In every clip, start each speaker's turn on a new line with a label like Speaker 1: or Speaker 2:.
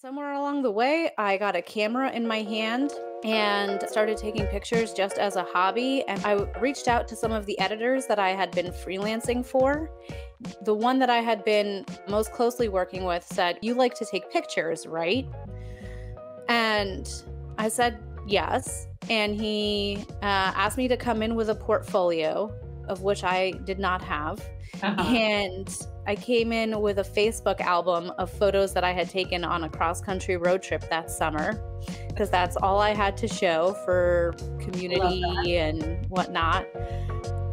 Speaker 1: Somewhere along the way, I got a camera in my hand and started taking pictures just as a hobby. And I reached out to some of the editors that I had been freelancing for. The one that I had been most closely working with said, "You like to take pictures, right?" And I said, yes. And he asked me to come in with a portfolio, of which I did not have. And I came in with a Facebook album of photos that I had taken on a cross-country road trip that summer, because that's all I had to show for community and whatnot.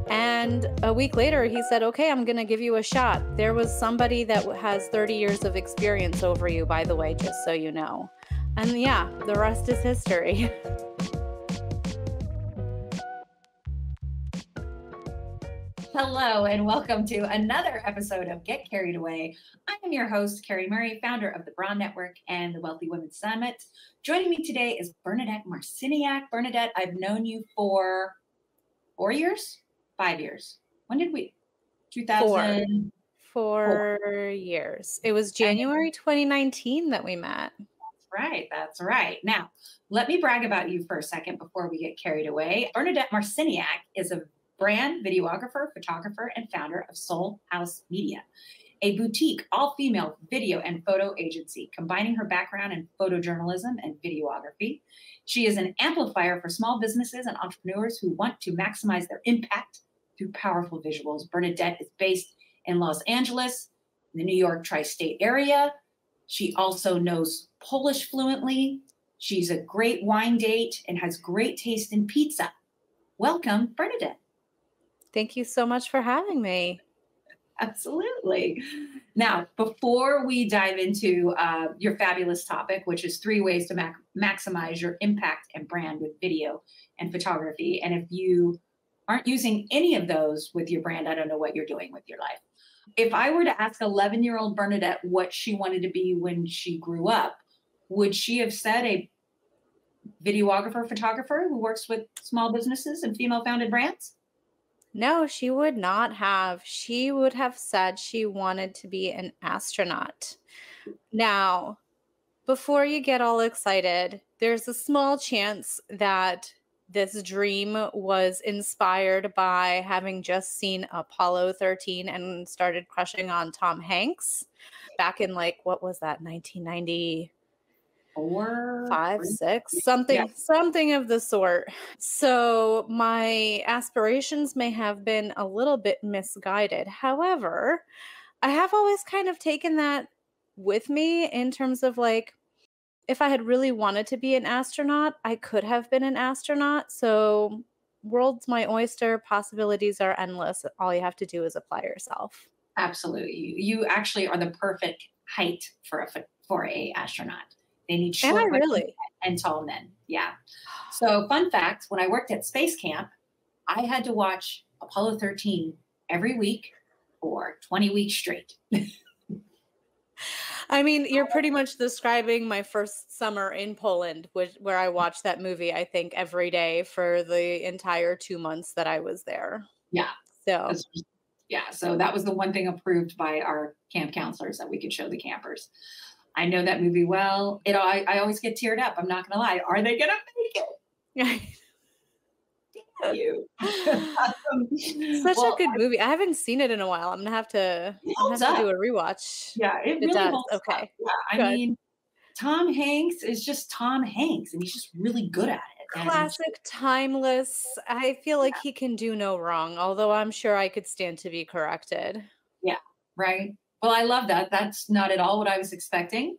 Speaker 1: And a week later, he said, "Okay, I'm going to give you a shot. There was somebody that has 30 years of experience over you, by the way, just so you know." And yeah, the rest is history.
Speaker 2: Hello, and welcome to another episode of Get Carried Away. I am your host, Carrie Murray, founder of the Brawn Network and the Wealthy Women's Summit. Joining me today is Bernadette Marciniak. Bernadette, I've known you for 4 years? 5 years. When did we? 2000?
Speaker 1: 4 years. It was January 2019 that we met.
Speaker 2: That's right. Now, let me brag about you for a second before we get carried away. Bernadette Marciniak is a brand videographer, photographer, and founder of Solhaus Media, a boutique all-female video and photo agency, combining her background in photojournalism and videography. She is an amplifier for small businesses and entrepreneurs who want to maximize their impact through powerful visuals. Bernadette is based in Los Angeles, the New York tri-state area. She also knows Polish fluently. She's a great wine date and has great taste in pizza. Welcome, Bernadette.
Speaker 1: Thank you so much for having me.
Speaker 2: Absolutely. Now, before we dive into your fabulous topic, which is 3 ways to maximize your impact and brand with video and photography. And if you aren't using any of those with your brand, I don't know what you're doing with your life. If I were to ask 11-year-old Bernadette what she wanted to be when she grew up, would she have said a videographer, photographer who works with small businesses and female-founded brands?
Speaker 1: No, she would not have. She would have said she wanted to be an astronaut. Now, before you get all excited, there's a small chance that this dream was inspired by having just seen Apollo 13 and started crushing on Tom Hanks back in what was that, 1990?
Speaker 2: 4,
Speaker 1: 5,
Speaker 2: 3,
Speaker 1: 6, something of the sort. So my aspirations may have been a little bit misguided. However, I have always kind of taken that with me in terms of if I had really wanted to be an astronaut, I could have been an astronaut. So world's my oyster, possibilities are endless. All you have to do is apply yourself.
Speaker 2: Absolutely. You actually are the perfect height for a astronaut. They need short women and tall men. Yeah. So fun fact, when I worked at Space Camp, I had to watch Apollo 13 every week for 20 weeks straight.
Speaker 1: I mean, you're pretty much describing my first summer in Poland, where I watched that movie, I think, every day for the entire 2 months that I was there.
Speaker 2: Yeah.
Speaker 1: So
Speaker 2: so that was the one thing approved by our camp counselors that we could show the campers. I know that movie well. I always get teared up. I'm not going to lie. Are they going to make it? Damn you.
Speaker 1: Such a good movie. I haven't seen it in a while. I'm going to have to do a rewatch.
Speaker 2: Yeah, it really
Speaker 1: does.
Speaker 2: holds
Speaker 1: Okay.
Speaker 2: Up. Yeah, I mean, Tom Hanks is just Tom Hanks, and he's just really good at it.
Speaker 1: Classic, timeless. I feel like he can do no wrong, although I'm sure I could stand to be corrected.
Speaker 2: Yeah, right. Well, I love that. That's not at all what I was expecting.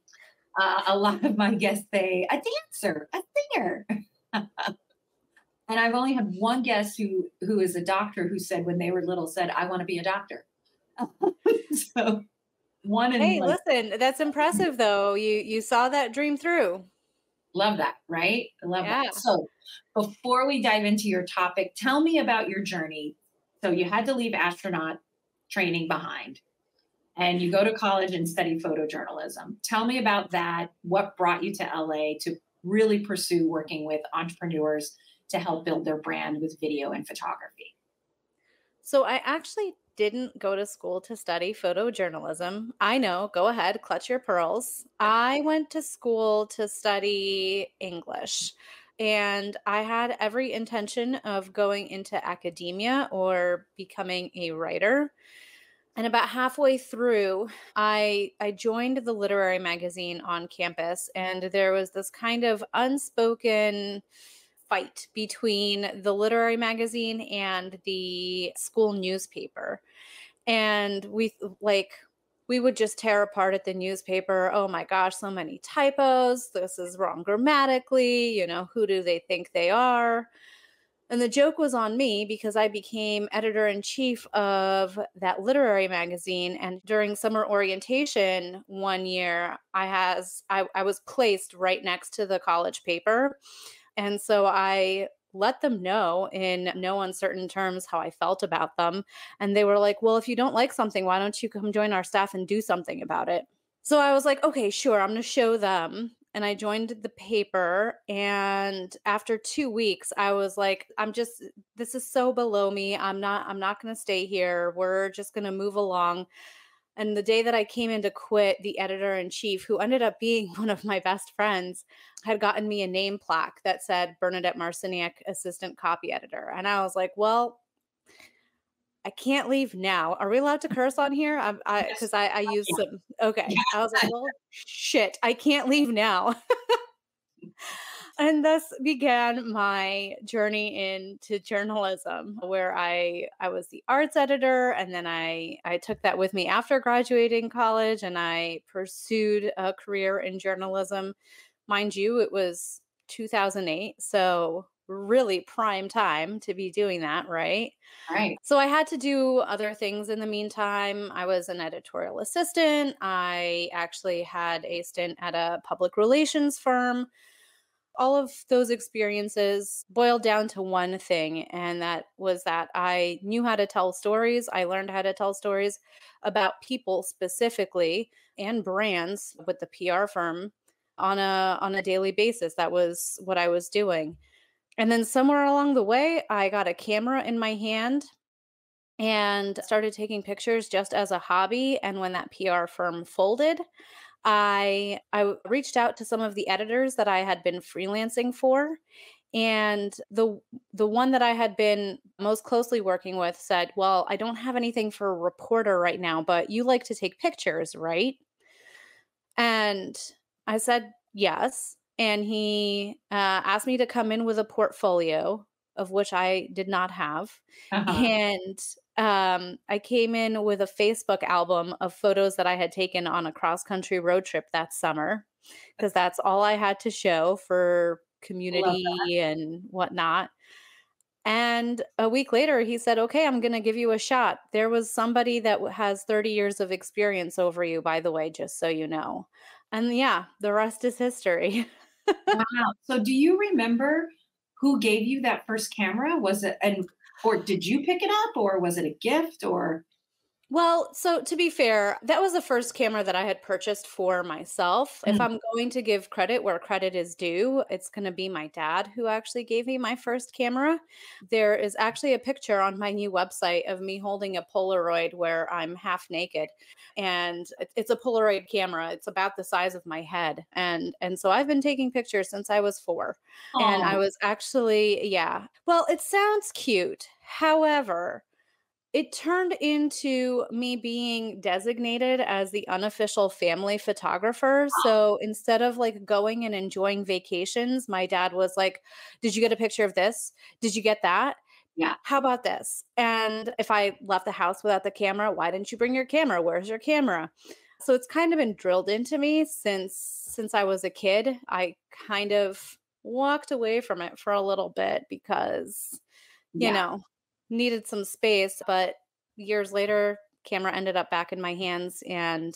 Speaker 2: A lot of my guests say, a dancer, a singer. And I've only had one guest who is a doctor who said when they were little, said, I want to be a doctor. So one in
Speaker 1: listen, that's impressive though. You saw that dream through.
Speaker 2: Love that, right? I love that. So before we dive into your topic, tell me about your journey. So you had to leave astronaut training behind. And you go to college and study photojournalism. Tell me about that. What brought you to LA to really pursue working with entrepreneurs to help build their brand with video and photography?
Speaker 1: So I actually didn't go to school to study photojournalism. I know, go ahead, clutch your pearls. I went to school to study English, and I had every intention of going into academia or becoming a writer. And about halfway through, I joined the literary magazine on campus, and there was this kind of unspoken fight between the literary magazine and the school newspaper. And we would just tear apart at the newspaper. Oh my gosh, so many typos. This is wrong grammatically. Who do they think they are? And the joke was on me because I became editor in chief of that literary magazine. And during summer orientation one year, I was placed right next to the college paper. And so I let them know in no uncertain terms how I felt about them. And they were like, well, if you don't like something, why don't you come join our staff and do something about it? So I was like, okay, sure, I'm going to show them. And I joined the paper. And after 2 weeks, I was like, this is so below me. I'm not going to stay here. We're just going to move along. And the day that I came in to quit, the editor in chief, who ended up being one of my best friends, had gotten me a name plaque that said Bernadette Marciniak, assistant copy editor. And I was like, well, I can't leave now. Are we allowed to curse on here?
Speaker 2: Yes.
Speaker 1: Because I use
Speaker 2: Yeah.
Speaker 1: some. Okay. I was like, well, shit, I can't leave now. And thus began my journey into journalism, where I was the arts editor, and then I took that with me after graduating college, and I pursued a career in journalism. Mind you, it was 2008, so really prime time to be doing that, right?
Speaker 2: Right.
Speaker 1: So I had to do other things in the meantime. I was an editorial assistant. I actually had a stint at a public relations firm. All of those experiences boiled down to one thing, and that was that I knew how to tell stories. I learned how to tell stories about people specifically and brands with the PR firm on a daily basis. That was what I was doing. And then somewhere along the way, I got a camera in my hand and started taking pictures just as a hobby. And when that PR firm folded, I reached out to some of the editors that I had been freelancing for, and the one that I had been most closely working with said, "Well, I don't have anything for a reporter right now, but you like to take pictures, right?" And I said, "Yes." And he asked me to come in with a portfolio, of which I did not have.
Speaker 2: Uh-huh.
Speaker 1: And I came in with a Facebook album of photos that I had taken on a cross country road trip that summer, because that's all I had to show for
Speaker 2: Love that.
Speaker 1: community and whatnot. And a week later, he said, okay, I'm going to give you a shot. There was somebody that has 30 years of experience over you, by the way, just so you know. And yeah, the rest is history.
Speaker 2: Wow. So do you remember who gave you that first camera? Was it or did you pick it up, or was it a gift, or
Speaker 1: Well, so to be fair, that was the first camera that I had purchased for myself. If
Speaker 2: Mm.
Speaker 1: I'm going to give credit where credit is due, it's going to be my dad who actually gave me my first camera. There is actually a picture on my new website of me holding a Polaroid where I'm half naked, and it's a Polaroid camera. It's about the size of my head, and so I've been taking pictures since I was 4. And I
Speaker 2: Oh,
Speaker 1: was actually, yeah. Well, it sounds cute. However, it turned into me being designated as the unofficial family photographer. So instead of like going and enjoying vacations, my dad was like, "Did you get a picture of this? Did you get that?
Speaker 2: yeah.
Speaker 1: How about this?" And if I left the house without the camera, "Why didn't you bring your camera? Where's your camera?" So it's kind of been drilled into me since I was a kid. I kind of walked away from it for a little bit because you
Speaker 2: Yeah.
Speaker 1: know, needed some space, but years later, camera ended up back in my hands, and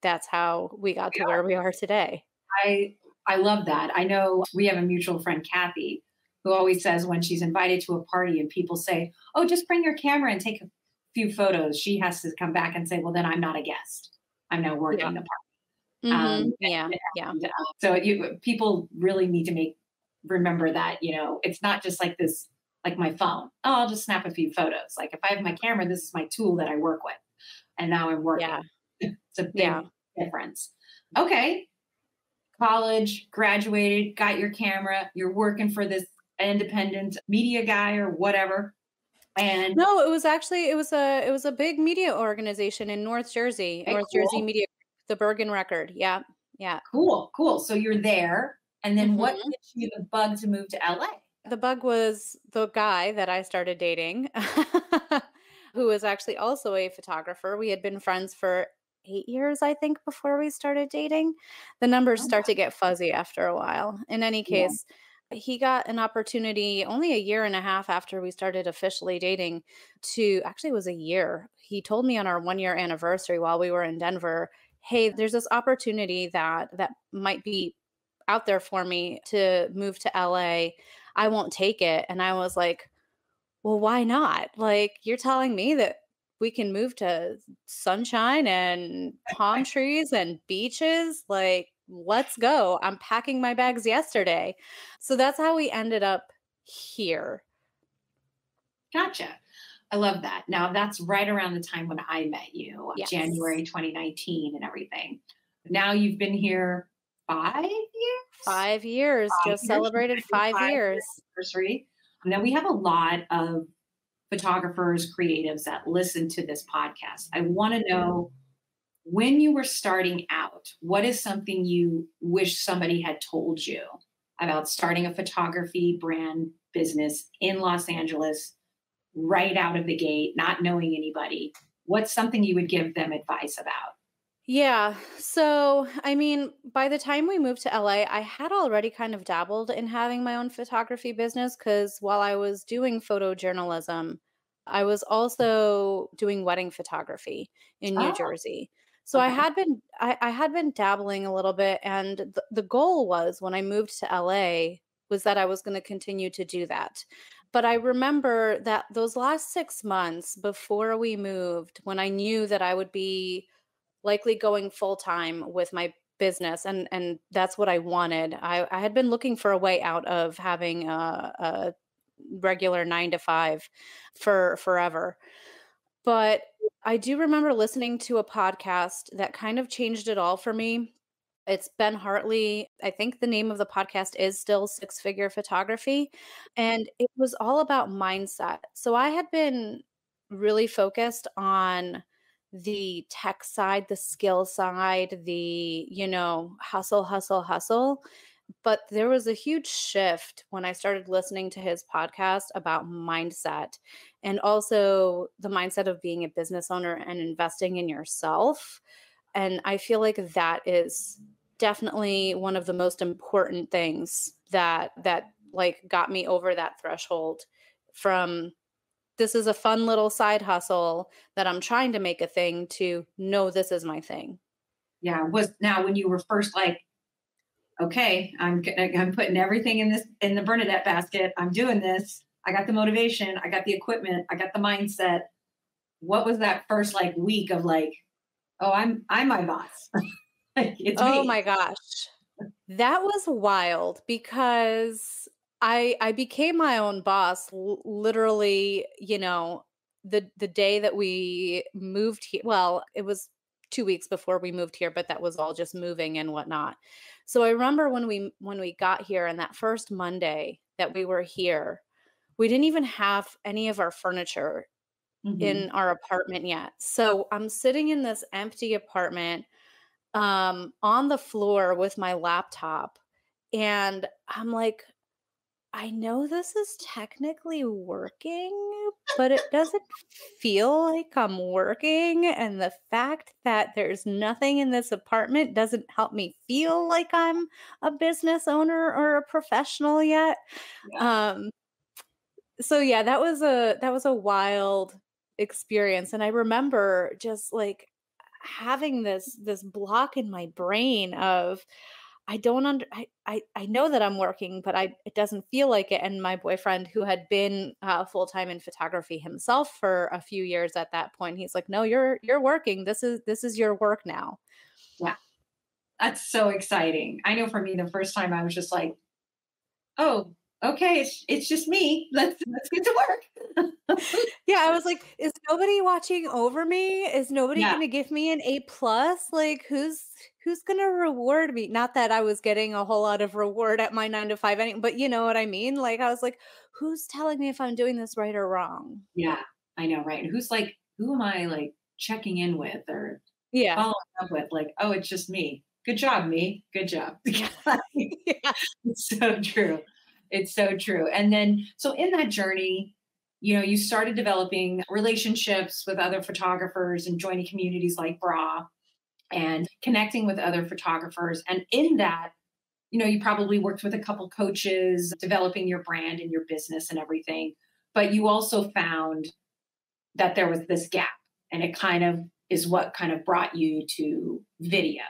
Speaker 1: that's how we got to where we are today.
Speaker 2: I I love that. I know we have a mutual friend, Kathy, who always says when she's invited to a party and people say, "Oh, just bring your camera and take a few photos," she has to come back and say, "Well, then I'm not a guest. I'm now
Speaker 1: Yeah.
Speaker 2: working the party."
Speaker 1: Mhm. Yeah. Yeah.
Speaker 2: So you people really need to remember that it's not just like this. like my phone. Oh, I'll just snap a few photos. Like if I have my camera, this is my tool that I work with. And now I'm
Speaker 1: Yeah.
Speaker 2: working. It's a
Speaker 1: Yeah.
Speaker 2: big difference. Okay. College, graduated, got your camera, you're working for this independent media guy or whatever. And
Speaker 1: No, it was a big media organization in North Jersey,
Speaker 2: okay,
Speaker 1: North Jersey
Speaker 2: cool,
Speaker 1: Media, the Bergen Record. Yeah. Yeah.
Speaker 2: cool, cool. So you're there. And then what
Speaker 1: Mhm.
Speaker 2: gives you the bug to move to LA?
Speaker 1: The bug was the guy that I started dating, who was actually also a photographer. We had been friends for 8 years, I think, before we started dating. The numbers
Speaker 2: Oh,
Speaker 1: start to get fuzzy after a while. In any
Speaker 2: yeah.
Speaker 1: case, he got an opportunity only a year and a half after we started officially dating to actually, it was a year. He told me on our 1-year anniversary while we were in Denver, "Hey, there's this opportunity that might be out there for me to move to LA. I won't take it." And I was like, "Well, why not? Like, you're telling me that we can move to sunshine and palm trees and beaches? Like, let's go. I'm packing my bags yesterday." So that's how we ended up here.
Speaker 2: Gotcha. I love that. Now that's right around the time when I met you,
Speaker 1: Yes.
Speaker 2: January 2019 and everything. Now you've been here 5 years?
Speaker 1: 5 years,
Speaker 2: 5
Speaker 1: just
Speaker 2: years. You
Speaker 1: celebrated
Speaker 2: had your
Speaker 1: 5
Speaker 2: 5-year
Speaker 1: years.
Speaker 2: anniversary. Now we have a lot of photographers, creatives that listen to this podcast. I want to know when you were starting out, what is something you wish somebody had told you about starting a photography brand business in Los Angeles right out of the gate, not knowing anybody? What's something you would give them advice about?
Speaker 1: Yeah. So, I mean, by the time we moved to LA, I had already kind of dabbled in having my own photography business because while I was doing photojournalism, I was also doing wedding photography in New
Speaker 2: Oh,
Speaker 1: Jersey. So
Speaker 2: okay.
Speaker 1: I had been dabbling a little bit, and the goal was when I moved to LA was that I was going to continue to do that. But I remember that those last 6 months before we moved, when I knew that I would be likely going full time with my business, and that's what I wanted. I had been looking for a way out of having a regular 9 to 5 for forever. But I do remember listening to a podcast that kind of changed it all for me. It's Ben Hartley. I think the name of the podcast is still Six Figure Photography. And it was all about mindset. So I had been really focused on the tech side, the skill side, the, hustle, hustle, hustle. But there was a huge shift when I started listening to his podcast about mindset and also the mindset of being a business owner and investing in yourself. And I feel like that is definitely one of the most important things that like got me over that threshold from this is a fun little side hustle that I'm trying to make a thing to no, this is my thing.
Speaker 2: Yeah. Was now when you were first like, okay, I'm putting everything in this in the Bernadette basket. I'm doing this. I got the motivation. I got the equipment. I got the mindset. What was that first like week of like, oh, I'm my boss. Like, it's
Speaker 1: Oh
Speaker 2: me.
Speaker 1: my gosh. That was wild because I became my own boss literally, the day that we moved here. Well, it was 2 weeks before we moved here, but that was all just moving and whatnot. So I remember when we got here and that first Monday that we were here, we didn't even have any of our furniture
Speaker 2: Mhm.
Speaker 1: in our apartment yet. So I'm sitting in this empty apartment on the floor with my laptop. And I'm like, I know this is technically working, but it doesn't feel like I'm working. And the fact that there's nothing in this apartment doesn't help me feel like I'm a business owner or a professional yet.
Speaker 2: Yeah.
Speaker 1: Um, so yeah, that was a wild experience. And I remember just like having this block in my brain of I don't under I know that I'm working, but it doesn't feel like it. And my boyfriend, who had been full time in photography himself for a few years at that point, he's like, "No, you're working. This is your work now."
Speaker 2: Yeah. That's so exciting. I know for me, the first time I was just like, oh, okay, it's just me. Let's get to work.
Speaker 1: Yeah, I was like, "Is nobody watching over me? Is nobody
Speaker 2: Yeah,
Speaker 1: gonna give me an A plus? Like, who's gonna reward me?" Not that I was getting a whole lot of reward at my 9 to 5 but you know what I mean? Like, I was like, "Who's telling me if I'm doing this right or wrong?"
Speaker 2: yeah, I know, right? Who's like, who am I like checking in with or
Speaker 1: Yeah.
Speaker 2: following up with? Like, oh, it's just me. Good job, me. Good job.
Speaker 1: Yeah.
Speaker 2: It's so true. It's so true. And then, so in that journey, you started developing relationships with other photographers and joining communities like BRA and connecting with other photographers. And in that, you probably worked with a couple coaches, developing your brand and your business and everything. But you also found that there was this gap, and it kind of is what kind of brought you to video.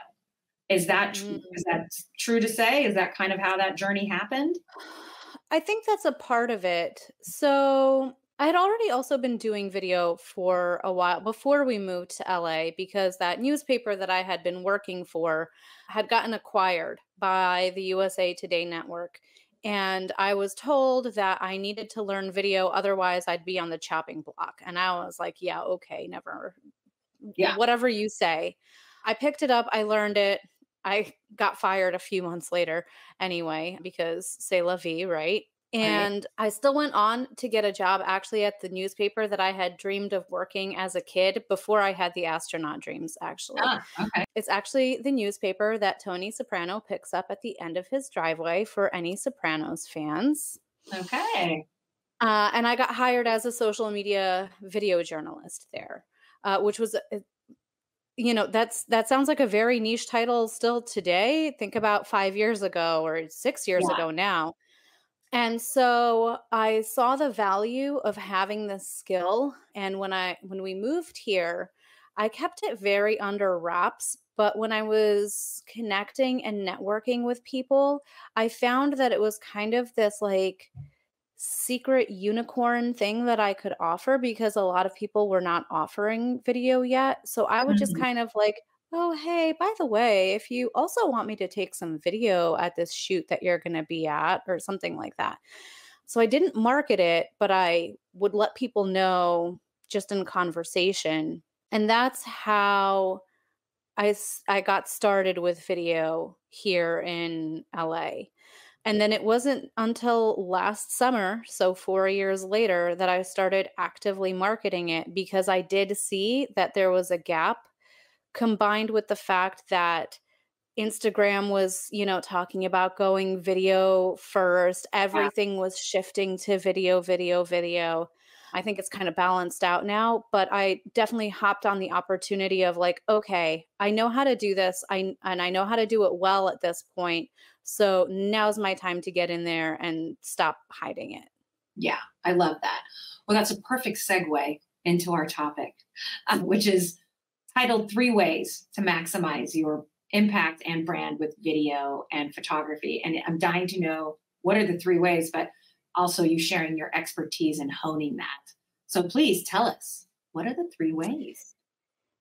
Speaker 2: Is that true to say? Is that kind of how that journey happened?
Speaker 1: I think that's a part of it. So I had already also been doing video for a while before we moved to LA because that newspaper that I had been working for had gotten acquired by the USA Today network. And I was told that I needed to learn video, otherwise, I'd be on the chopping block. And I was like, yeah, okay, never,
Speaker 2: Yeah.
Speaker 1: whatever you say. I picked it up, I learned it. I got fired a few months later anyway, because c'est la vie, right?
Speaker 2: Right.
Speaker 1: And I still went on to get a job actually at the newspaper that I had dreamed of working as a kid before I had the astronaut dreams, actually.
Speaker 2: Ah, okay.
Speaker 1: It's actually the newspaper that Tony Soprano picks up at the end of his driveway for any Sopranos fans.
Speaker 2: Okay.
Speaker 1: And I got hired as a social media video journalist there, which was that sounds like a very niche title still today. Think about 5 years ago or 6 years
Speaker 2: Yeah.
Speaker 1: ago now. And so I saw the value of having this skill, and when we moved here, I kept it very under wraps, but when I was connecting and networking with people, I found that it was kind of this like secret unicorn thing that I could offer because a lot of people were not offering video yet. So I would just
Speaker 2: Mhm.
Speaker 1: kind of like, "Oh, hey, by the way, if you also want me to take some video at this shoot that you're going to be at," or something like that. So I didn't market it, but I would let people know just in conversation. And that's how I got started with video here in LA. And then it wasn't until last summer, so 4 years later, that I started actively marketing it because I did see that there was a gap combined with the fact that Instagram was, talking about going video first.
Speaker 2: Yeah.
Speaker 1: Everything was shifting to video, video, video. I think it's kind of balanced out now, but I definitely hopped on the opportunity of like, okay, I know how to do this. And I know how to do it well at this point. So now's my time to get in there and stop hiding it.
Speaker 2: Yeah. I love that. Well, that's a perfect segue into our topic, which is titled Three Ways to Maximize Your Impact and Brand with Video and Photography. And I'm dying to know what are the three ways, but also you sharing your expertise and honing that. So please tell us, what are the three ways?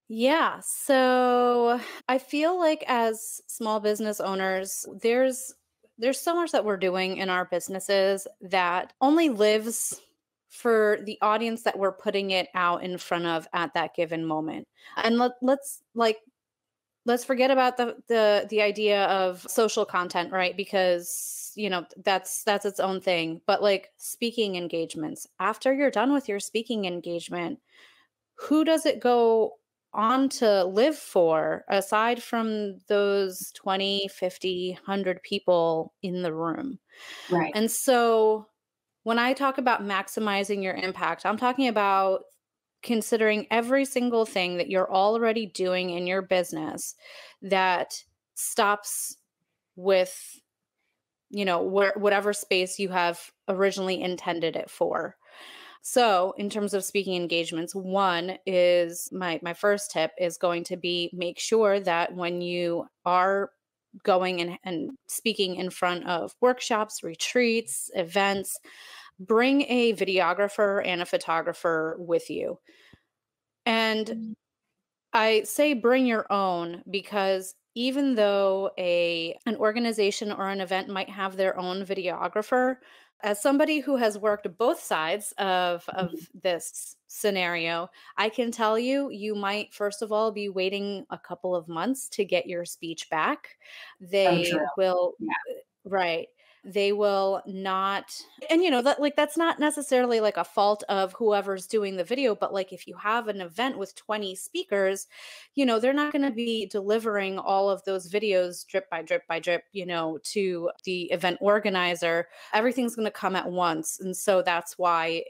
Speaker 1: Yeah. So I feel like as small business owners, there's so much that we're doing in our businesses that only lives for the audience that we're putting it out in front of at that given moment. And let's forget about the idea of social content, right? Because that's its own thing. But like speaking engagements, after you're done with your speaking engagement, who does it go on to live for aside from those 20, 50, 100 people in the room?
Speaker 2: Right.
Speaker 1: And so when I talk about maximizing your impact, I'm talking about considering every single thing that you're already doing in your business that stops with, whatever space you have originally intended it for. So, in terms of speaking engagements, one is my first tip is going to be make sure that when you are going and speaking in front of workshops, retreats, events, bring a videographer and a photographer with you. And I say bring your own because even though an organization or an event might have their own videographer, as somebody who has worked both sides of
Speaker 2: Mhm.
Speaker 1: this scenario, I can tell you, you might first of all be waiting a couple of months to get your speech back.
Speaker 2: So true.
Speaker 1: They will
Speaker 2: Yeah.
Speaker 1: Right. They will not, and that, like, that's not necessarily like a fault of whoever's doing the video, but like if you have an event with 20 speakers, they're not going to be delivering all of those videos drip by drip by drip, to the event organizer. Everything's going to come at once. And so that's why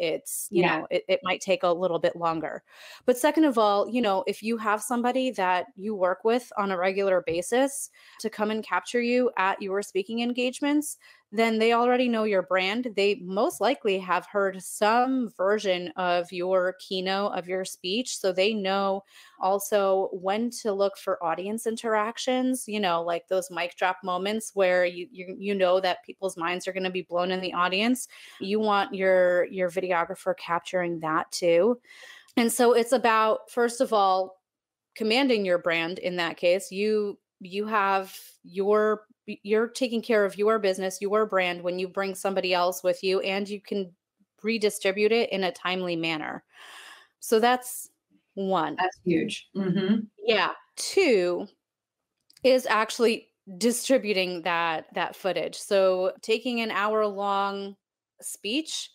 Speaker 2: Yeah.
Speaker 1: it might take a little bit longer. But second of all, if you have somebody that you work with on a regular basis to come and capture you at your speaking engagements, then they already know your brand. They most likely have heard some version of your keynote, of your speech. So they know also when to look for audience interactions, like those mic drop moments where you know that people's minds are going to be blown in the audience. You want your videographer capturing that too. And so it's about, first of all, commanding your brand. In that case, you have you're taking care of your business, your brand, when you bring somebody else with you, and you can redistribute it in a timely manner. So that's one.
Speaker 2: That's huge. Hmm.
Speaker 1: Yeah. Two is actually distributing that footage. So taking an hour long speech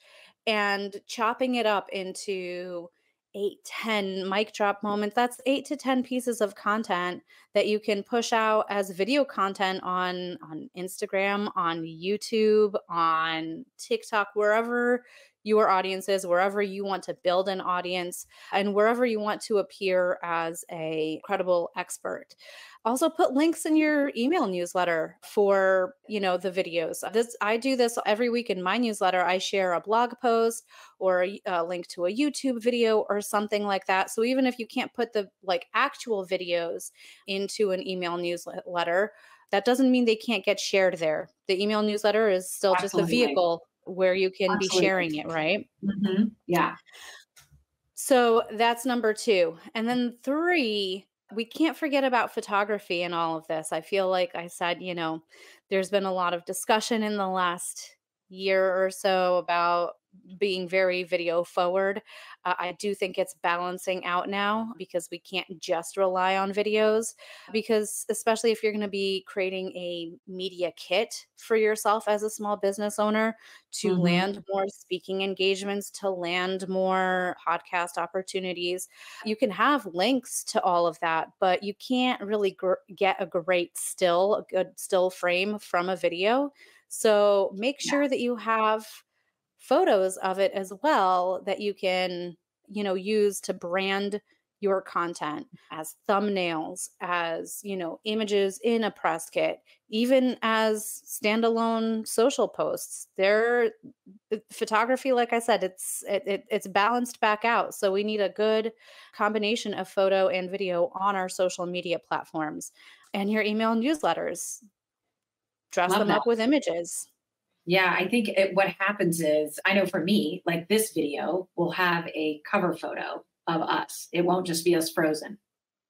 Speaker 1: and chopping it up into 8, 10 mic drop moments. That's 8 to 10 pieces of content that you can push out as video content on Instagram, on YouTube, on TikTok, wherever your audience is, wherever you want to build an audience, and wherever you want to appear as a credible expert. Also put links in your email newsletter for, the videos. I do this every week in my newsletter. I share a blog post or a link to a YouTube video or something like that. So even if you can't put the like actual videos into an email newsletter, that doesn't mean they can't get shared there. The email newsletter is still just the
Speaker 2: Absolutely.
Speaker 1: vehicle where you can be
Speaker 2: Absolutely.
Speaker 1: sharing it, right?
Speaker 2: Yeah.
Speaker 1: So that's number two. And then three, we can't forget about photography in all of this. I feel like I said, there's been a lot of discussion in the last year or so about being very video forward. I do think it's balancing out now because we can't just rely on videos. Because, especially if you're going to be creating a media kit for yourself as a small business owner, to
Speaker 2: Hmm.
Speaker 1: land more speaking engagements, to land more podcast opportunities. You can have links to all of that, but you can't really get a good still frame from a video. So make
Speaker 2: Yeah.
Speaker 1: sure that you have photos of it as well that you can, use to brand your content as thumbnails, as, images in a press kit, even as standalone social posts. Photography, like I said, it's balanced back out. So we need a good combination of photo and video on our social media platforms. And your email newsletters, dress
Speaker 2: Love
Speaker 1: them
Speaker 2: that.
Speaker 1: up with images.
Speaker 2: Yeah, I think what happens is, I know for me, like this video will have a cover photo of us. It won't just be us frozen.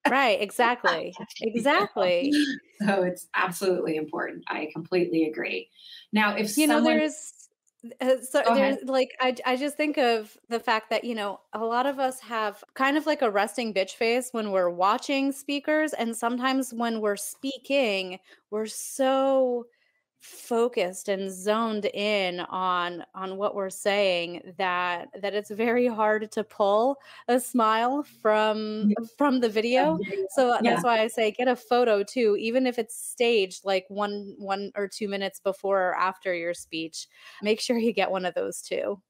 Speaker 1: Right, exactly.
Speaker 2: You know?
Speaker 1: Exactly.
Speaker 2: So it's absolutely important. I completely agree. Now, if someone, go ahead.
Speaker 1: There's like, I just think of the fact that, a lot of us have kind of like a resting bitch face when we're watching speakers, and sometimes when we're speaking, we're so focused and zoned in on what we're saying that it's very hard to pull a smile from the
Speaker 2: A
Speaker 1: video.
Speaker 2: video.
Speaker 1: So
Speaker 2: Yeah,
Speaker 1: that's why I say get a photo too, even if it's staged like 1 or 2 minutes before or after your speech. Make sure you get one of those too.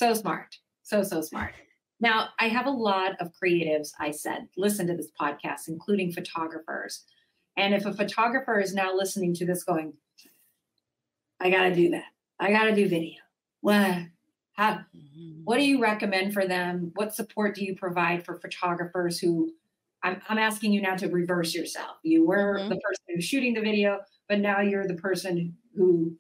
Speaker 2: so smart. So smart. Now, I have a lot of creatives, I said, listen to this podcast, including photographers. And if a photographer is now listening to this going, I got to do that. I got to do video. What? How? What do you recommend for them? What support do you provide for photographers who, I'm asking you now to reverse yourself. You were
Speaker 1: Mhm.
Speaker 2: the person who's shooting the video, but now you're the person who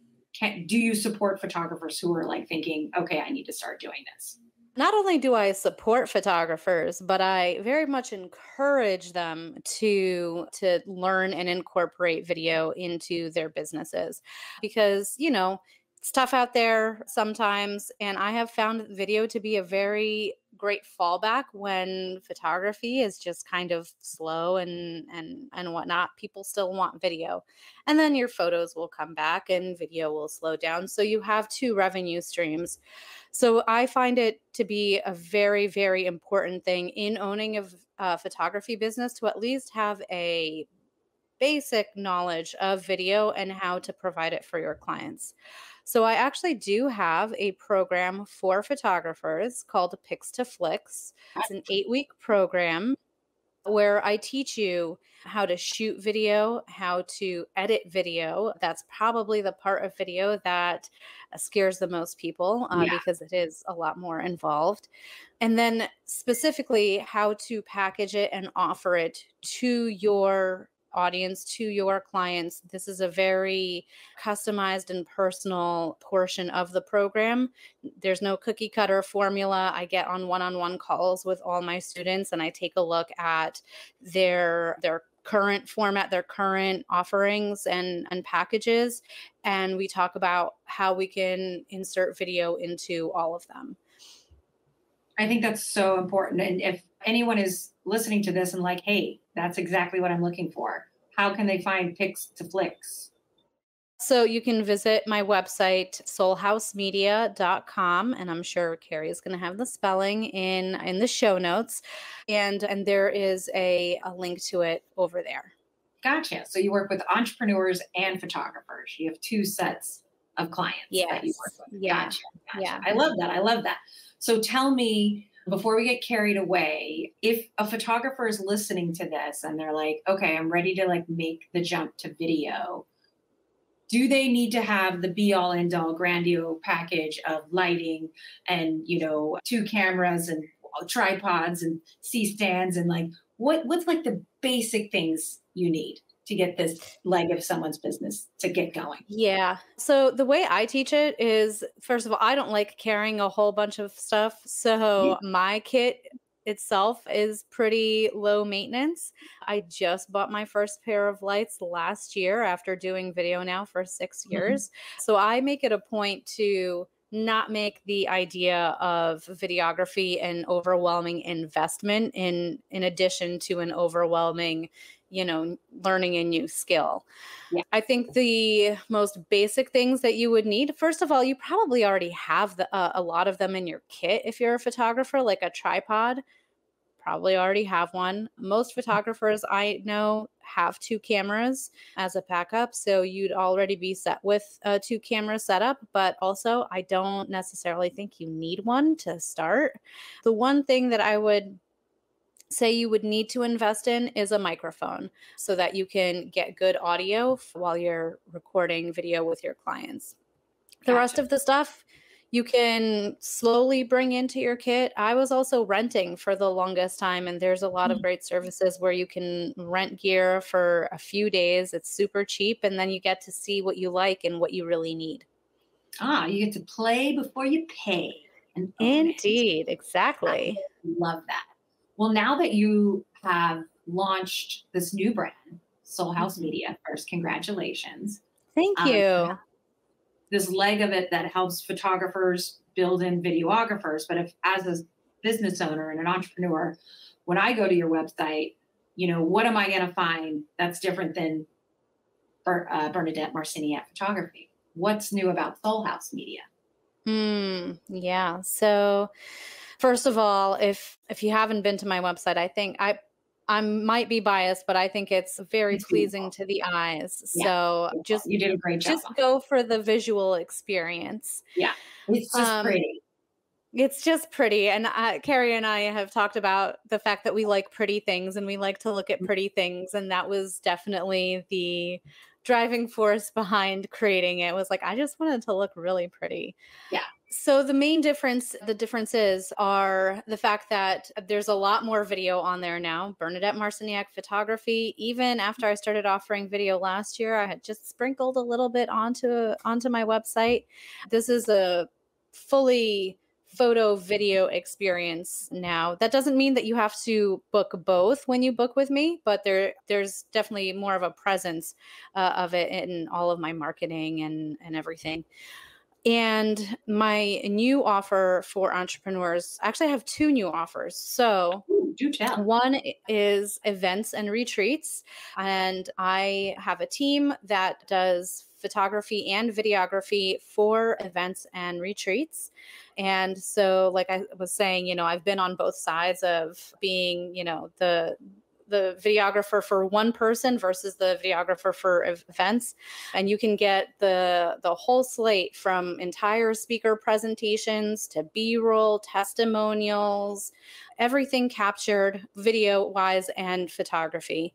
Speaker 2: do you support photographers who are like thinking, okay, I need to start doing this?
Speaker 1: Not only do I support photographers, but I very much encourage them to learn and incorporate video into their businesses because, it's tough out there sometimes, and I have found video to be a very great fallback when photography is just kind of slow and whatnot. People still want video. And then your photos will come back and video will slow down. So you have two revenue streams. So I find it to be a very, very important thing in owning a photography business to at least have a basic knowledge of video and how to provide it for your clients. So I actually do have a program for photographers called Pix to Flicks. It's an 8-week program where I teach you how to shoot video, how to edit video. That's probably the part of video that scares the most people
Speaker 2: Yeah.
Speaker 1: because it is a lot more involved. And then specifically how to package it and offer it to your audience, to your clients. This is a very customized and personal portion of the program. There's no cookie cutter formula. I get on one-on-one calls with all my students and I take a look at their current format, their current offerings and packages. And we talk about how we can insert video into all of them.
Speaker 2: I think that's so important. And if anyone is listening to this and like, hey, that's exactly what I'm looking for, how can they find Pix to Flicks?
Speaker 1: So you can visit my website, solhausmedia.com, and I'm sure Carrie is going to have the spelling in the show notes. And there is a link to it over there.
Speaker 2: Gotcha. So you work with entrepreneurs and photographers. You have two sets of clients that you work with.
Speaker 1: Yeah.
Speaker 2: Gotcha.
Speaker 1: Yeah.
Speaker 2: I love that. I love that. So tell me, before we get carried away, if a photographer is listening to this and they're like, okay, I'm ready to like make the jump to video, do they need to have the be all end all grandiose package of lighting and, two cameras and tripods and C-stands and like, what's like the basic things you need to get this leg of someone's business to get going?
Speaker 1: Yeah. So the way I teach it is, first of all, I don't like carrying a whole bunch of stuff. So my kit itself is pretty low maintenance. I just bought my first pair of lights last year after doing video now for 6 years. So I make it a point to not make the idea of videography an overwhelming investment in addition to an overwhelming learning a new skill.
Speaker 2: Yeah.
Speaker 1: I think the most basic things that you would need, first of all, you probably already have a lot of them in your kit. If you're a photographer, like a tripod, probably already have one. Most photographers I know have 2 cameras as a backup. So you'd already be set with a 2 camera setup, but also I don't necessarily think you need one to start. The one thing that I would say you would need to invest in is a microphone so that you can get good audio while you're recording video with your clients. The rest of the stuff you can slowly bring into your kit. I was also renting for the longest time, and there's a lot of great services where you can rent gear for a few days. It's super cheap, and then you get to see what you like and what you really need.
Speaker 2: You get to play before you pay. And
Speaker 1: Indeed, exactly.
Speaker 2: I love that. Well, now that you have launched this new brand, Solhaus Media, first, congratulations.
Speaker 1: Thank you.
Speaker 2: This leg of it that helps photographers build in videographers. But if as a business owner and an entrepreneur, when I go to your website, what am I going to find that's different than Bernadette Marciniak photography? What's new about Solhaus Media?
Speaker 1: Yeah. So first of all, if you haven't been to my website, I think I might be biased, but I think it's very pleasing to the eyes. So
Speaker 2: you did a great job.
Speaker 1: Just go for the visual experience.
Speaker 2: Yeah. It's just pretty.
Speaker 1: It's just pretty. And Carrie and I have talked about the fact that we like pretty things and we like to look at pretty things. And that was definitely the driving force behind creating it. Was like, I just wanted to look really pretty.
Speaker 2: Yeah.
Speaker 1: So the differences are the fact that there's a lot more video on there now. Bernadette Marciniak photography. Even after I started offering video last year, I had just sprinkled a little bit onto my website. This is a fully photo video experience now. That doesn't mean that you have to book both when you book with me, but there's definitely more of a presence of it in all of my marketing and everything. And my new offer for entrepreneurs, actually, I have two new offers. So
Speaker 2: Ooh, do tell.
Speaker 1: one is events and retreats. And I have a team that does photography and videography for events and retreats. And so, like I was saying, I've been on both sides of being, the videographer for one person versus the videographer for events, and you can get the whole slate from entire speaker presentations to b-roll, testimonials, everything captured video wise and photography.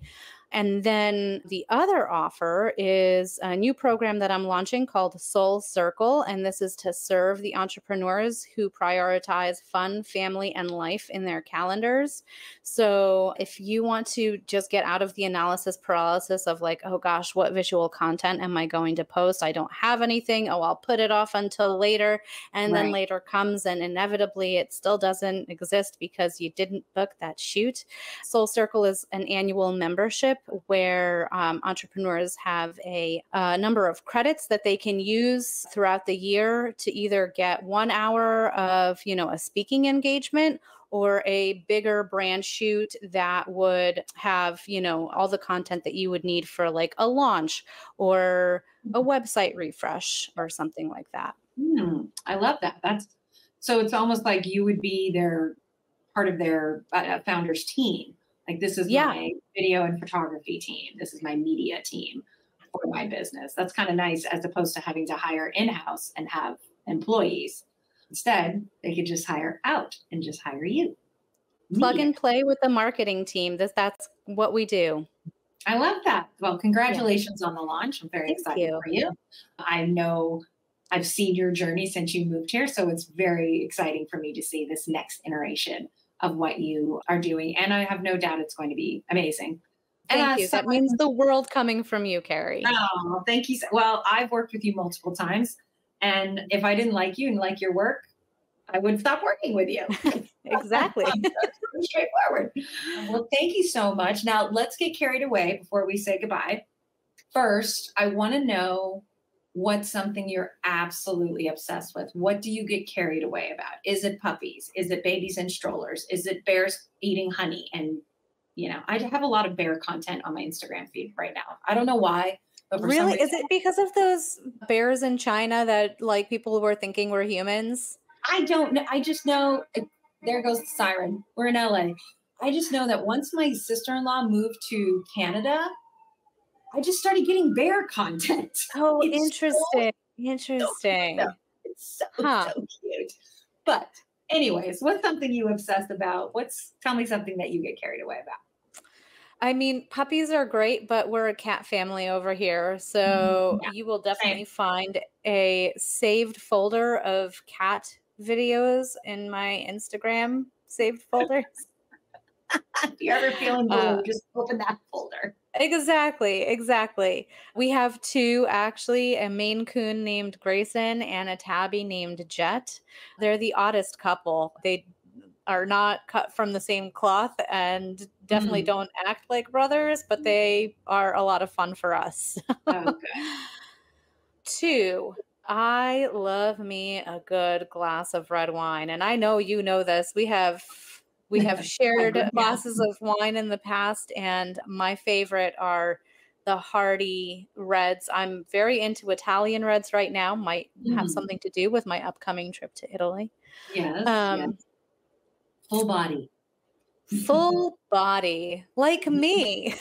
Speaker 1: And then the other offer is a new program that I'm launching called Soul Circle. And this is to serve the entrepreneurs who prioritize fun, family, and life in their calendars. So if you want to just get out of the analysis paralysis of like, oh gosh, what visual content am I going to post? I don't have anything. Oh, I'll put it off until later. And then later comes and inevitably it still doesn't exist because you didn't book that shoot. Soul Circle is an annual membership where entrepreneurs have a number of credits that they can use throughout the year to either get 1 hour of, a speaking engagement or a bigger brand shoot that would have, all the content that you would need for like a launch or a website refresh or something like that.
Speaker 2: I love that. So it's almost like you would be part of their founders team. Like, this is my video and photography team. This is my media team for my business. That's kind of nice, as opposed to having to hire in-house and have employees. Instead, they could just hire out and just hire you.
Speaker 1: Plug and play with the marketing team. That's what we do.
Speaker 2: I love that. Well, congratulations on the launch. I'm very excited for you. I know I've seen your journey since you moved here, so it's very exciting for me to see this next iteration of what you are doing. And I have no doubt it's going to be amazing.
Speaker 1: Thank you. That means the world coming from you, Carrie.
Speaker 2: Oh, thank you. Well, I've worked with you multiple times. And if I didn't like you and like your work, I would stop working with you.
Speaker 1: Exactly.
Speaker 2: That's pretty straightforward. Well, thank you so much. Now, let's get carried away before we say goodbye. First, I want to know what's something you're absolutely obsessed with. What do you get carried away about? Is it puppies? Is it babies in strollers? Is it bears eating honey? And, I have a lot of bear content on my Instagram feed right now. I don't know why. But
Speaker 1: really? Is it because of those bears in China that like people were thinking were humans?
Speaker 2: I don't know. I just know, there goes the siren. We're in LA. I just know that once my sister-in-law moved to Canada, I just started getting bear content.
Speaker 1: Oh, interesting. Interesting.
Speaker 2: It's so cute. But anyways, what's something you obsessed about? Tell me something that you get carried away about.
Speaker 1: I mean, puppies are great, but we're a cat family over here. So you will definitely find a saved folder of cat videos in my Instagram saved folders.
Speaker 2: If you're ever feeling blue, just open that folder.
Speaker 1: Exactly. We have two, actually, a Maine Coon named Grayson and a tabby named Jet. They're the oddest couple. They are not cut from the same cloth and definitely don't act like brothers, but they are a lot of fun for us.
Speaker 2: Okay.
Speaker 1: 2, I love me a good glass of red wine. And I know you know this. We have shared glasses of wine in the past, and my favorite are the hearty reds. I'm very into Italian reds right now. Might have something to do with my upcoming trip to Italy.
Speaker 2: Yes. Full body.
Speaker 1: Full body, like me.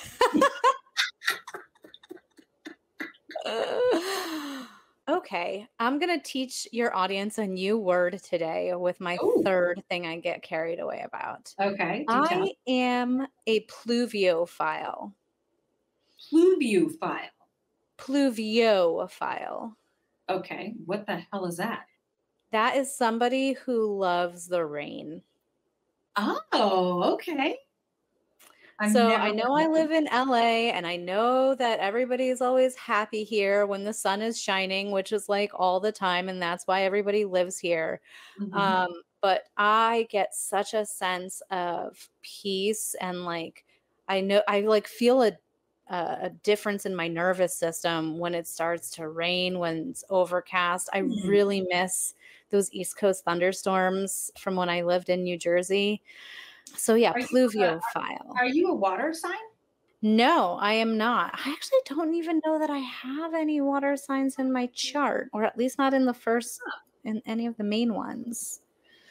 Speaker 1: Okay, I'm going to teach your audience a new word today with my third thing I get carried away about.
Speaker 2: Okay.
Speaker 1: I am a pluviophile.
Speaker 2: Pluviophile.
Speaker 1: Pluviophile.
Speaker 2: Okay. What the hell is that?
Speaker 1: That is somebody who loves the rain.
Speaker 2: Oh, okay. I've
Speaker 1: So
Speaker 2: never
Speaker 1: I know
Speaker 2: heard
Speaker 1: I
Speaker 2: of
Speaker 1: live in LA and I know that everybody is always happy here when the sun is shining, which is like all the time. And that's why everybody lives here.
Speaker 2: it. Mhm.
Speaker 1: But I get such a sense of peace and like, I know I like feel a difference in my nervous system when it starts to rain, when it's overcast. I
Speaker 2: Hmm.
Speaker 1: really miss those East Coast thunderstorms from when I lived in New Jersey. So yeah,
Speaker 2: Are you
Speaker 1: pluviophile.
Speaker 2: are you a water sign?
Speaker 1: No, I am not. I actually don't even know that I have any water signs in my chart, or at least not in the first in any of the main ones.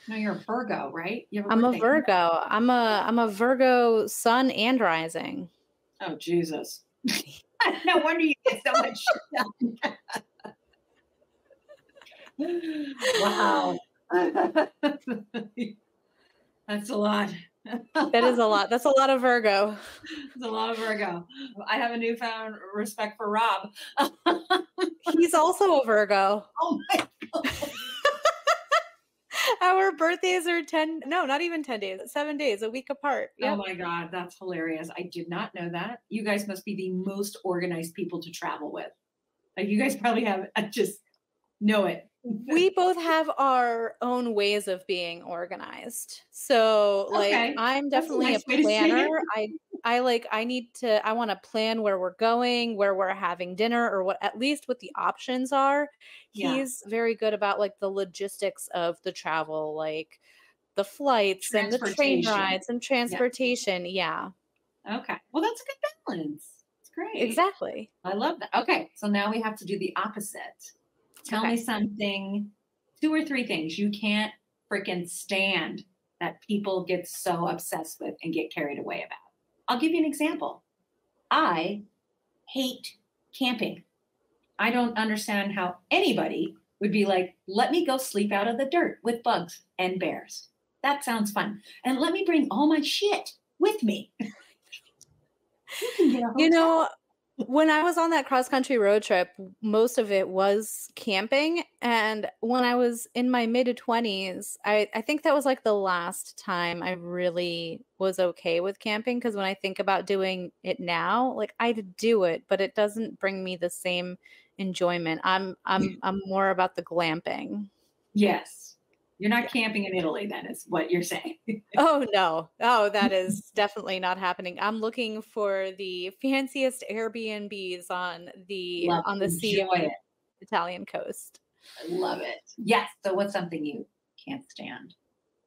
Speaker 2: No, you're a Virgo, right? You have a
Speaker 1: I'm a
Speaker 2: birthday coming up.
Speaker 1: Virgo. I'm a Virgo sun and rising.
Speaker 2: Oh, Jesus. No wonder you get so much shit done. Wow. That's a lot.
Speaker 1: That is a lot. That's a lot of Virgo.
Speaker 2: It's a lot of Virgo. I have a newfound respect for Rob.
Speaker 1: He's also a Virgo.
Speaker 2: Oh my God.
Speaker 1: Our birthdays are 10, no, not even 10 days, 7 days, a week apart.
Speaker 2: Oh
Speaker 1: Yep.
Speaker 2: my God, that's hilarious. I did not know that. You guys must be the most organized people to travel with. Like you guys probably have just know it.
Speaker 1: We both have our own ways of being organized. So, like,
Speaker 2: Okay.
Speaker 1: I'm
Speaker 2: That's a
Speaker 1: definitely a
Speaker 2: nice way to say
Speaker 1: planner.
Speaker 2: it.
Speaker 1: I want to plan where we're going, where we're having dinner, or what at least what the options are.
Speaker 2: Yeah.
Speaker 1: He's very good about like the logistics of the travel, like the flights and the train
Speaker 2: Transportation.
Speaker 1: rides and
Speaker 2: Yeah.
Speaker 1: transportation. Yeah,
Speaker 2: Okay. Well, that's a good balance. It's great.
Speaker 1: exactly.
Speaker 2: I love that. Okay. So now we have to do the opposite. Tell me
Speaker 1: Okay.
Speaker 2: something, two or three things you can't freaking stand that people get so obsessed with and get carried away about. I'll give you an example. I hate camping. I don't understand how anybody would be like, let me go sleep out of the dirt with bugs and bears. That sounds fun. And let me bring all my shit with me. You can get a
Speaker 1: You
Speaker 2: hotel.
Speaker 1: know, when I was on that cross country road trip, most of it was camping. And when I was in my mid 20s, I think that was like the last time I really was okay with camping. Cause when I think about doing it now, like I'd do it, but it doesn't bring me the same enjoyment. I'm more about the glamping.
Speaker 2: Yes. You're
Speaker 1: Yeah.
Speaker 2: not camping in Italy, then, is what you're saying.
Speaker 1: Oh no. Oh, that is definitely not happening. I'm looking for the fanciest Airbnbs
Speaker 2: Love,
Speaker 1: on the sea
Speaker 2: enjoy
Speaker 1: of
Speaker 2: it.
Speaker 1: the Italian coast.
Speaker 2: I love it. Yes. So, what's something you can't stand?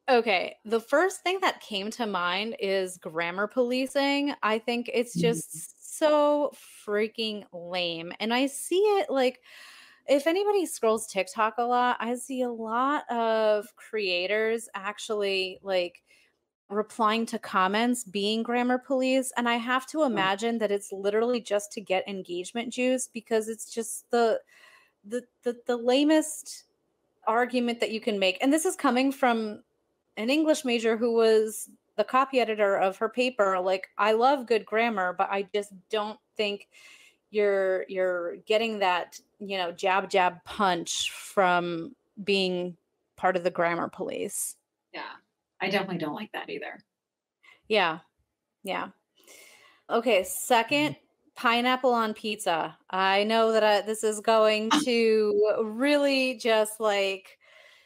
Speaker 1: Okay, the first thing that came to mind is grammar policing. I think it's
Speaker 2: Mhm.
Speaker 1: just so freaking lame. And I see it like if anybody scrolls TikTok a lot, I see a lot of creators actually like replying to comments being grammar police, and I have to
Speaker 2: Oh,
Speaker 1: imagine that it's literally just to get engagement juice because it's just the lamest argument that you can make. And this is coming from an English major who was the copy editor of her paper. Like, I love good grammar, but I just don't think you're getting that, jab jab punch from being part of the grammar police.
Speaker 2: yeah. I definitely don't like that either.
Speaker 1: Yeah. Yeah. Okay, second, pineapple on pizza. I know that this is going to really just like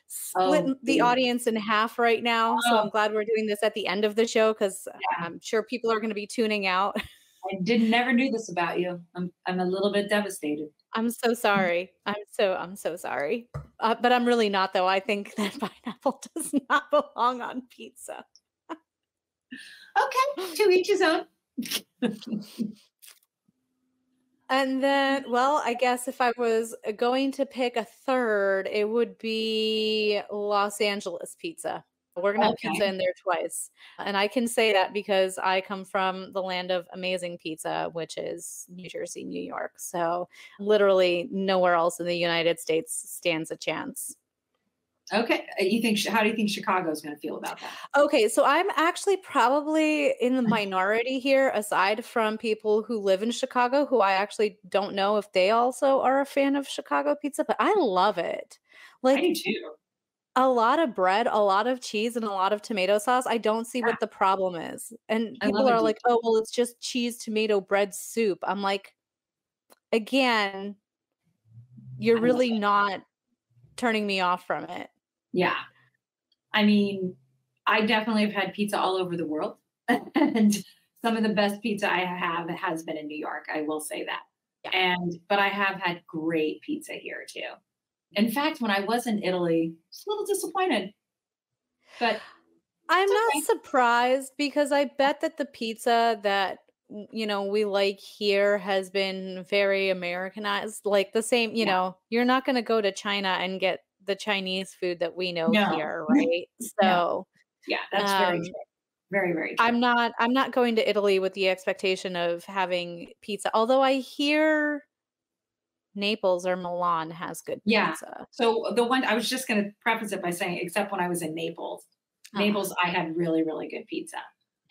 Speaker 1: split
Speaker 2: Oh,
Speaker 1: the
Speaker 2: please.
Speaker 1: audience in half right now. So
Speaker 2: Oh,
Speaker 1: I'm glad we're doing this at the end of the show because
Speaker 2: yeah.
Speaker 1: I'm sure people are going to be tuning out.
Speaker 2: I did never knew this about you. I'm a little bit devastated.
Speaker 1: I'm so sorry. I'm so sorry. But I'm really not though. I think that pineapple does not belong on pizza.
Speaker 2: Okay. To each his own.
Speaker 1: And then, well, I guess if I was going to pick a third, it would be Los Angeles pizza. We're gonna have pizza
Speaker 2: Okay.
Speaker 1: in there twice. And I can say that because I come from the land of amazing pizza, which is New Jersey, New York. So literally nowhere else in the United States stands a chance.
Speaker 2: Okay. How do you think Chicago's going to feel about that?
Speaker 1: Okay, so I'm actually probably in the minority here, aside from people who live in Chicago, who I actually don't know if they also are a fan of Chicago pizza, but I love it.
Speaker 2: I do
Speaker 1: Like,
Speaker 2: too.
Speaker 1: A lot of bread, a lot of cheese, and a lot of tomato sauce. I don't see
Speaker 2: Yeah,
Speaker 1: what the problem is. And
Speaker 2: I
Speaker 1: people
Speaker 2: love a
Speaker 1: are
Speaker 2: deep.
Speaker 1: like, "Oh, well, it's just cheese, tomato, bread, soup." I'm like, again, you're
Speaker 2: I love
Speaker 1: really
Speaker 2: it.
Speaker 1: not turning me off from it.
Speaker 2: Yeah. I mean, I definitely have had pizza all over the world. And some of the best pizza I have has been in New York. I will say that.
Speaker 1: Yeah.
Speaker 2: But I have had great pizza here too. In fact, when I was in Italy, I was a little disappointed, but
Speaker 1: I'm
Speaker 2: it's
Speaker 1: not
Speaker 2: okay.
Speaker 1: surprised because I bet that the pizza that we like here has been very Americanized. Like the same,
Speaker 2: Yeah.
Speaker 1: you're not going to go to China and get the Chinese food that we know
Speaker 2: No.
Speaker 1: here, right?
Speaker 2: No.
Speaker 1: So,
Speaker 2: Yeah, that's very
Speaker 1: um
Speaker 2: true. Very, very true.
Speaker 1: I'm not going to Italy with the expectation of having pizza. Although I hear Naples or Milan has good
Speaker 2: Yeah.
Speaker 1: pizza.
Speaker 2: So the one I was just going to preface it by saying, except when I was in Naples,
Speaker 1: Ah,
Speaker 2: Naples, I had really, really good pizza.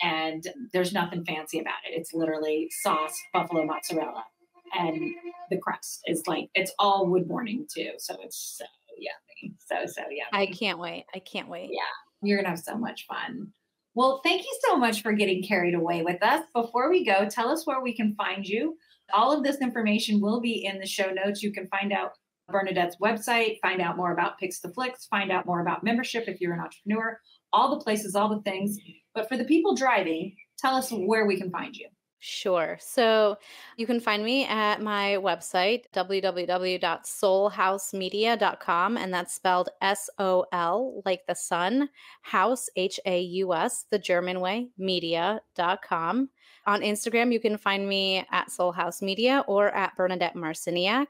Speaker 2: And there's nothing fancy about it. It's literally sauce, buffalo mozzarella, and the crust is like, it's all wood burning too. So it's so yummy. So, so
Speaker 1: I
Speaker 2: yummy.
Speaker 1: can't wait. I can't wait.
Speaker 2: Yeah. You're going to have so much fun. Well, thank you so much for getting carried away with us. Before we go, tell us where we can find you. All of this information will be in the show notes. You can find out Bernadette's website, find out more about Picks the Flicks, find out more about membership if you're an entrepreneur, all the places, all the things. But for the people driving, tell us where we can find you.
Speaker 1: Sure. So you can find me at my website, www.solhousemedia.com, and that's spelled SOL, like the sun, house, HAUS, the German way, media.com. On Instagram, you can find me at Solhaus Media or at Bernadette Marciniak.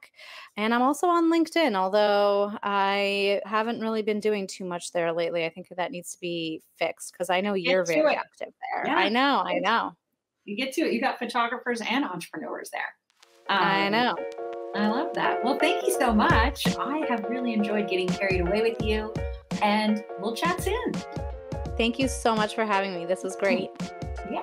Speaker 1: And I'm also on LinkedIn, although I haven't really been doing too much there lately. I think that needs to be fixed because I know
Speaker 2: Get
Speaker 1: you're
Speaker 2: to
Speaker 1: very
Speaker 2: it.
Speaker 1: active there.
Speaker 2: Yeah.
Speaker 1: I know, I know.
Speaker 2: You get to it. You got photographers and entrepreneurs there.
Speaker 1: I
Speaker 2: Um,
Speaker 1: know.
Speaker 2: I love that. Well, thank you so much. I have really enjoyed getting carried away with you, and we'll chat soon.
Speaker 1: Thank you so much for having me. This was great.
Speaker 2: Yeah.